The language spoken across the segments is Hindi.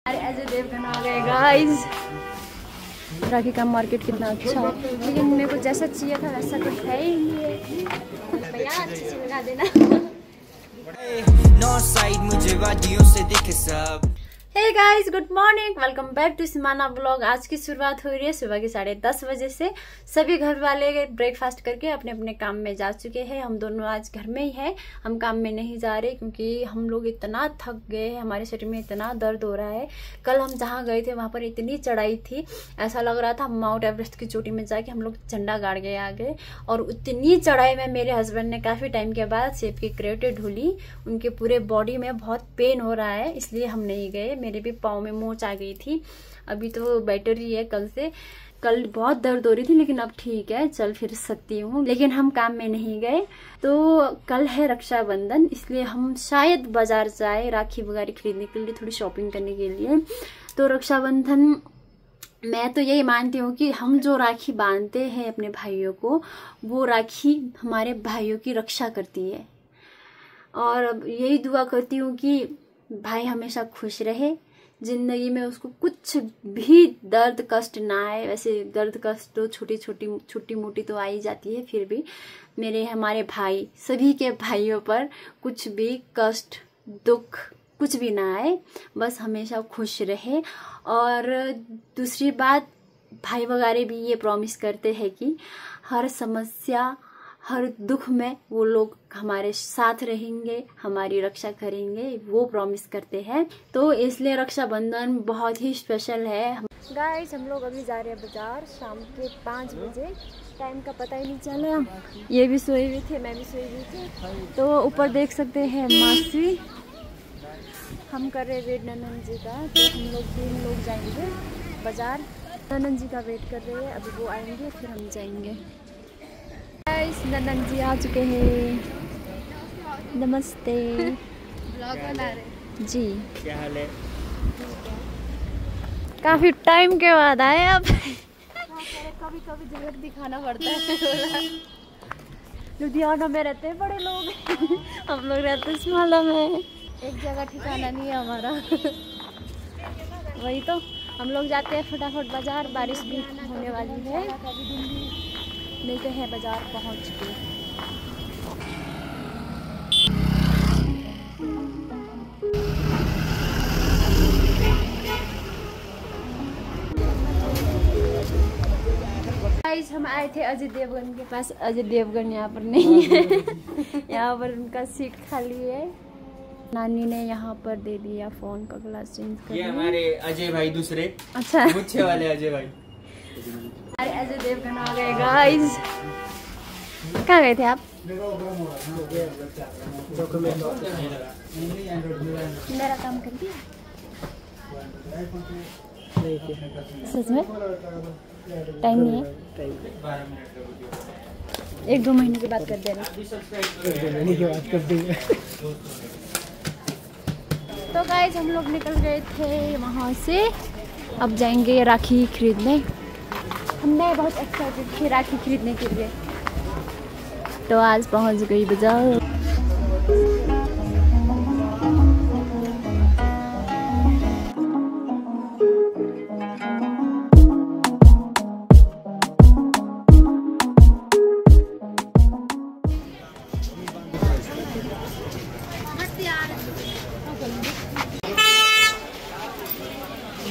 अरे अजय देवगन आ गए गाइस। राखी का मार्केट कितना अच्छा है, लेकिन मेरे को जैसा चाहिए था वैसा कुछ है ही नहीं है। भैया अच्छे से लगा देना। नॉर्थ साइड मुझे वादियों से दिखे सब। Hey guys, good morning, welcome back to सिमाना ब्लॉग। आज की शुरुआत हो रही है सुबह के 10:30 बजे से। सभी घर वाले ब्रेकफास्ट करके अपने अपने काम में जा चुके हैं। हम दोनों आज घर में ही हैं, हम काम में नहीं जा रहे क्योंकि हम लोग इतना थक गए हैं, हमारे शरीर में इतना दर्द हो रहा है। कल हम जहाँ गए थे वहाँ पर इतनी चढ़ाई थी, ऐसा लग रहा था हम माउंट एवरेस्ट की चोटी में जाके हम लोग झंडा गाड़ के आ गए। और उतनी चढ़ाई में मेरे हस्बैंड ने काफी टाइम के बाद सेब की क्रेटें ढूली। उनके पूरे बॉडी में बहुत पेन हो रहा है, इसलिए हम नहीं गए। मेरे भी पाँव में मोच आ गई थी, अभी तो बेटर ही है कल से। कल बहुत दर्द हो रही थी लेकिन अब ठीक है, चल फिर सकती हूँ। लेकिन हम काम में नहीं गए। तो कल है रक्षाबंधन, इसलिए हम शायद बाजार जाए राखी वगैरह खरीदने के लिए, थोड़ी शॉपिंग करने के लिए। तो रक्षाबंधन मैं तो यही मानती हूँ कि हम जो राखी बांधते हैं अपने भाइयों को, वो राखी हमारे भाइयों की रक्षा करती है। और यही दुआ करती हूँ कि भाई हमेशा खुश रहे, जिंदगी में उसको कुछ भी दर्द कष्ट ना आए। वैसे दर्द कष्ट तो छोटी मोटी तो आ ही जाती है, फिर भी हमारे भाई, सभी के भाइयों पर कुछ भी कष्ट दुख कुछ भी ना आए, बस हमेशा खुश रहे। और दूसरी बात, भाई वगैरह भी ये प्रॉमिस करते हैं कि हर समस्या हर दुख में वो लोग हमारे साथ रहेंगे, हमारी रक्षा करेंगे, वो प्रॉमिस करते हैं। तो इसलिए रक्षाबंधन बहुत ही स्पेशल है। गाइस, हम लोग अभी जा रहे हैं बाजार, शाम के 5 बजे। टाइम का पता ही नहीं चला। ये भी सोई हुई थी, मैं भी सोई हुई थी। तो ऊपर देख सकते हैं मासी, हम कर रहे वेट ननन जी का। तो हम लोग 3 लोग जाएंगे बाजार, ननन जी का वेट कर रहे हैं। अभी वो आएंगे फिर हम जाएंगे। नंदन जी आ चुके हैं, नमस्ते। ब्लॉग बना रहे जी, क्या हाल है? काफी टाइम के बाद आए आप। कभी कभी झलक दिखाना पड़ता है। लुधियाना में रहते हैं बड़े लोग, हम लोग रहते हैं स्माला में। एक जगह ठिकाना नहीं है हमारा। वही तो हम लोग जाते हैं फटाफट बाजार। बारिश भी होने वाली है, मिलते हैं बाजार पहुंच के। गाइस, हम आए थे अजय देवगन के पास। अजय देवगन यहाँ पर नहीं है। यहाँ पर उनका सीट खाली है। नानी ने यहाँ पर दे दिया फोन का ग्लास चेंज कर। ये हमारे अजय भाई दूसरे, अच्छा, मुच्छे वाले अजय भाई। अरे अजय देवगन आ गए गाइस। कहाँ गए थे आप? मेरा काम कर दिया सच में? टाइम नहीं है, 1-2 महीने के बाद कर देना। तो गाइस, हम लोग निकल गए थे वहाँ से, अब जाएंगे राखी खरीदने। मैं बहुत एक्साइटेड थी राखी खरीदने के लिए, तो आज पहुँच गई बाजार।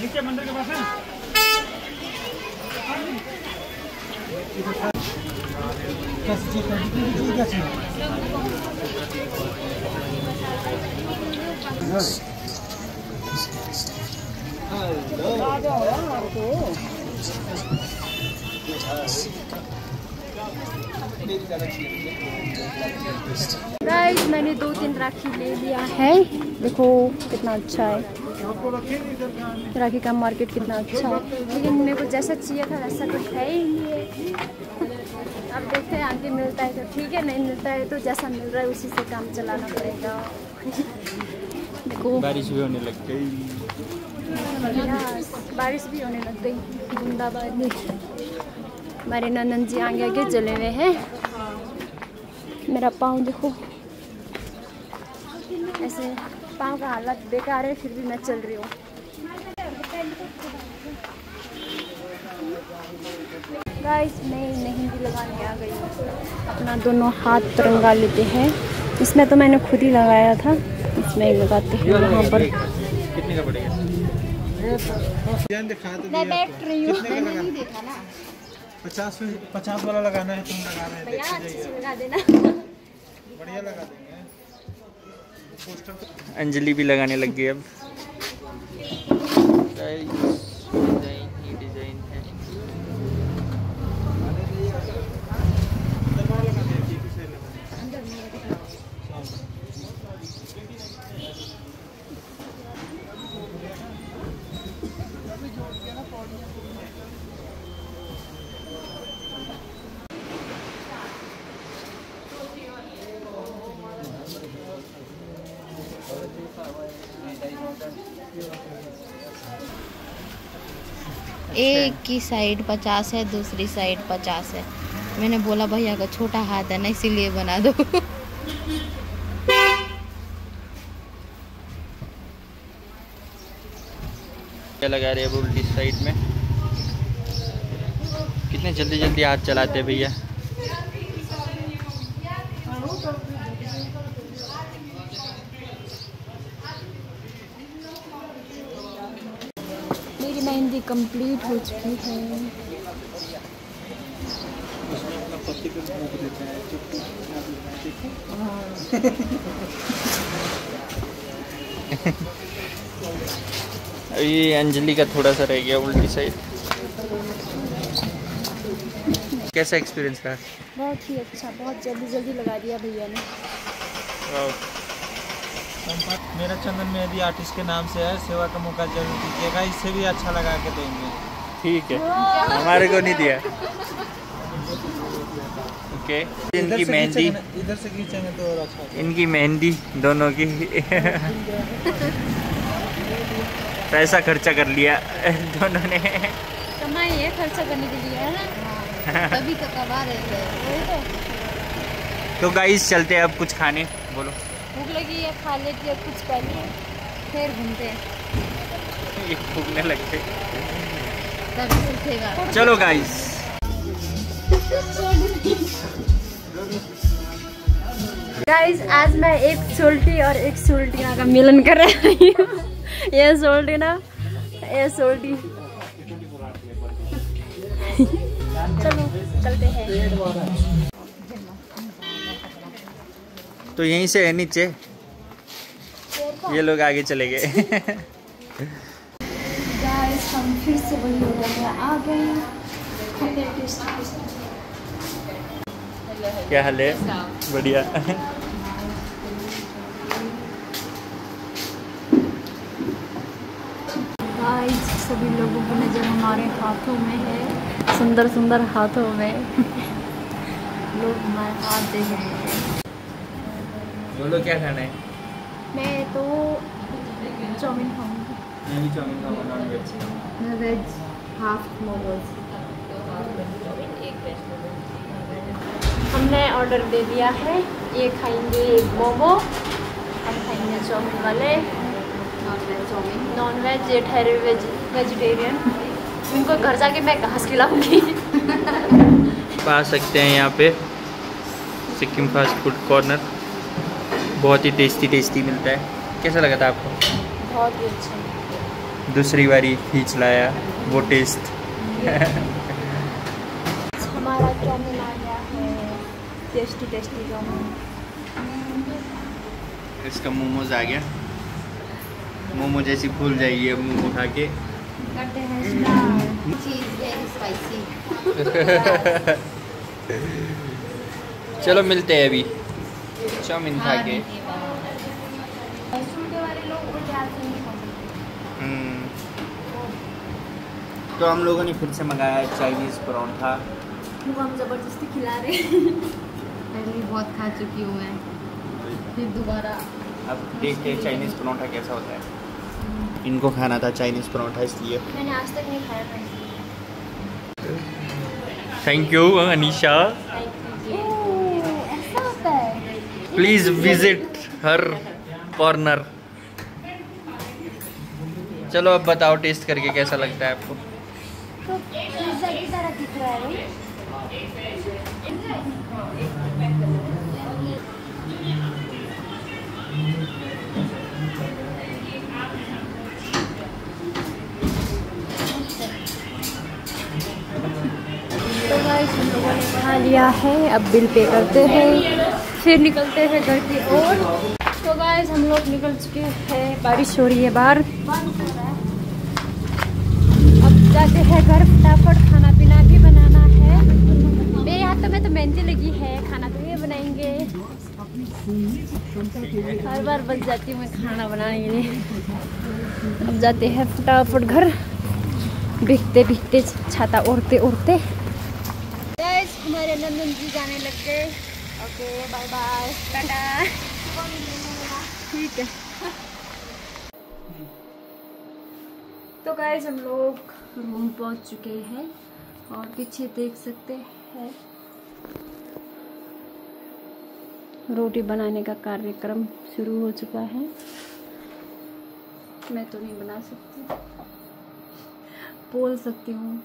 नीचे मंदिर के पास है। गाइस, मैंने 2-3 राखी ले लिया है। देखो कितना अच्छा है, राखी का मार्केट कितना अच्छा है। लेकिन मेरे को जैसा चाहिए था वैसा कुछ है ही नहीं है। अब देखते हैं आगे मिलता है तो ठीक है, नहीं मिलता है तो जैसा मिल रहा है उसी से काम चलाना पड़ेगा। देखो बारिश भी होने लग गई। बारिश भी होने लग गई, बूंदाबांदी। हमारे नंदन जी आगे आगे चले हुए हैं। मेरा पाँव देखो, ऐसे पाँव का हालत बेकार है, फिर भी मैं चल रही हूँ। गाइस मैं मेहंदी लगाने आ गई हूँ। अपना दोनों हाथ रंगा लेते हैं। इसमें तो मैंने खुद ही लगाया था, इसमें लगाते हैं यहाँ पर। कितने का पड़ेगा? मैं बैठ रही हूँ। मैंने नहीं देखा ना। 50 वाला लगाना है, तुम लगा रहे हैं। भैया अच्छे से लगा देना। बढ़िया लगा देंगे। पोस्टर अंजलि भी लगाने लग गई अब। डिजाइन है। एक की साइड 50 है, दूसरी साइड 50 है। मैंने बोला भैया का छोटा हाथ है ना, इसीलिए बना दो। क्या लगा रहे हैं अब उल्टी साइड में? कितने जल्दी जल्दी हाथ चलाते हैं भैया। मेरी मेहंदी कंप्लीट हो चुकी है। ये अंजलि का थोड़ा सा रह गया उल्टी साइड। कैसा एक्सपीरियंस रहा? बहुत ही अच्छा, बहुत जल्दी जल्दी लगा दिया भैया ने। मेरा चंदन मेहंदी आर्टिस्ट के नाम से है। सेवा का मौका जरूर दीजिएगा, इससे भी अच्छा लगा के देंगे। ठीक है, हमारे को नहीं दिया। ओके, इनकी मेहंदी इधर से खींचेंगे तो और अच्छा। इनकी मेहंदी दोनों की पैसा खर्चा कर लिया दोनों ने। कमाई है खर्चा करने के लिए, है ना? तभी तो कमा रहे थे। तो गाइस चलते हैं अब कुछ खाने। बोलो। भूख लगी है, खा लेती है कुछ पहले, फिर घूमते हैं। ये भूखने लगते। तभी उठेगा। चलो गाइस। गाइस आज मैं एक सोल्टी और एक सोल्टिना का मिलन कर रही हूँ। ये सोल्टिना, ये सोल्टी। चलो चलते हैं। तो यहीं से है नीचे, ये लोग आगे चले गए। गाइस हम फिर से वही होटल में आ गए। क्या हाल है? बढ़िया। गाइस सभी लोगों की नज़र हमारे हाथों में है, सुंदर सुंदर हाथों में। लोग हमारे हाथ देख रहे हैं। बोलो क्या खाना है? मैं तो चाउमीन खाऊंगी। मैं भी चाउमीन खाऊंगा, नॉन वेज। मैं वेज, हाफ मोमोज। हमने ऑर्डर दे दिया है। ये खाएंगे मोमो, हम खाएंगे चाउमीन वाले। नॉन वेज, ये ठहरे वेजिटेरियन। इनको घर जाके मैं घास खिलाऊंगी। पा सकते हैं यहाँ पे सिक्किम फास्ट फूड कॉर्नर। बहुत ही टेस्टी मिलता है। कैसा लगा था आपको? बहुत ही अच्छा। दूसरी बारी खींच लाया वो टेस्ट। हमारा चाउमीन आ गया है, टेस्टी चाउमीन। इसका मोमोज आ गया। मोमो जैसी फूल जाएगी अब मोमो खा के। करते हैं स्टार्ट। चीज वेरी स्पाइसी। चलो मिलते हैं अभी चाउमीन खा के। तो हम लोगों ने फिर से मंगाया चाइनीज़ पराठा। वो हम जबरदस्ती खिला रहे हैं। पहले बहुत खा चुकी हूँ मैं, फिर दोबारा। अब देखते हैं चाइनीज़ पराठा कैसा होता है। इनको खाना था चाइनीज़ पराठा, इसलिए। मैंने आज तक नहीं खाया था। Thank you Anisha. ऐसा होता है। Please visit her corner. चलो अब बताओ टेस्ट करके कैसा लगता है आपको? तो पिज्जा की तरह दिख रहा है भाई। तो गाइस हम लोगों ने खा लिया है, अब बिल पे करते हैं, फिर निकलते हैं घर की ओर। तो गाइस हम लोग निकल चुके हैं, बारिश हो रही है बाहर। अब जाते हैं घर, फटाफट खाना पीना भी बनाना है। मेरे हाथों में तो मेहंदी लगी है, खाना तो ये बनाएंगे। हर बार बच जाती हूँ मैं खाना बनाने के लिए। अब जाते हैं फटाफट घर, भीगते भीगते, छाता ओढ़ते ओढ़ते। गाइस हमारे नंदन जी जाने लग गए। Okay bye bye, tata. ठीक है। तो गाइस हम लोग रूम पहुंच चुके हैं और पीछे देख सकते हैं रोटी बनाने का कार्यक्रम शुरू हो चुका है। मैं तो नहीं बना सकती, बोल सकती हूँ।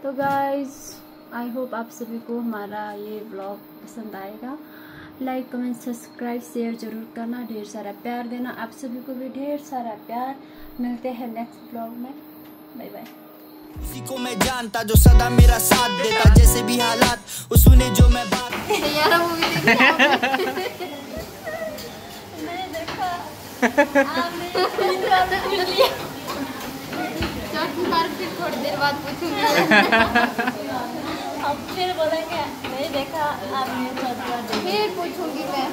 तो गाइस आई होप आप सभी को हमारा ये ब्लॉग पसंद आएगा। लाइक कमेंट सब्सक्राइब शेयर जरूर करना, ढेर सारा प्यार देना। आप सभी को भी ढेर सारा प्यार। मिलते हैं नेक्स्ट ब्लॉग में, बाय बाय। उसी को मैं जानता जो सदा मेरा साथ देता, जैसे भी हालात उसने जो मैं बात यार मूवी मैंने देखा आपने पूछ लिया। फिर थोड़ी देर बाद पूछूंगी। अब फिर बोलेंगे नहीं देखा आपने, फिर पूछूंगी मैं।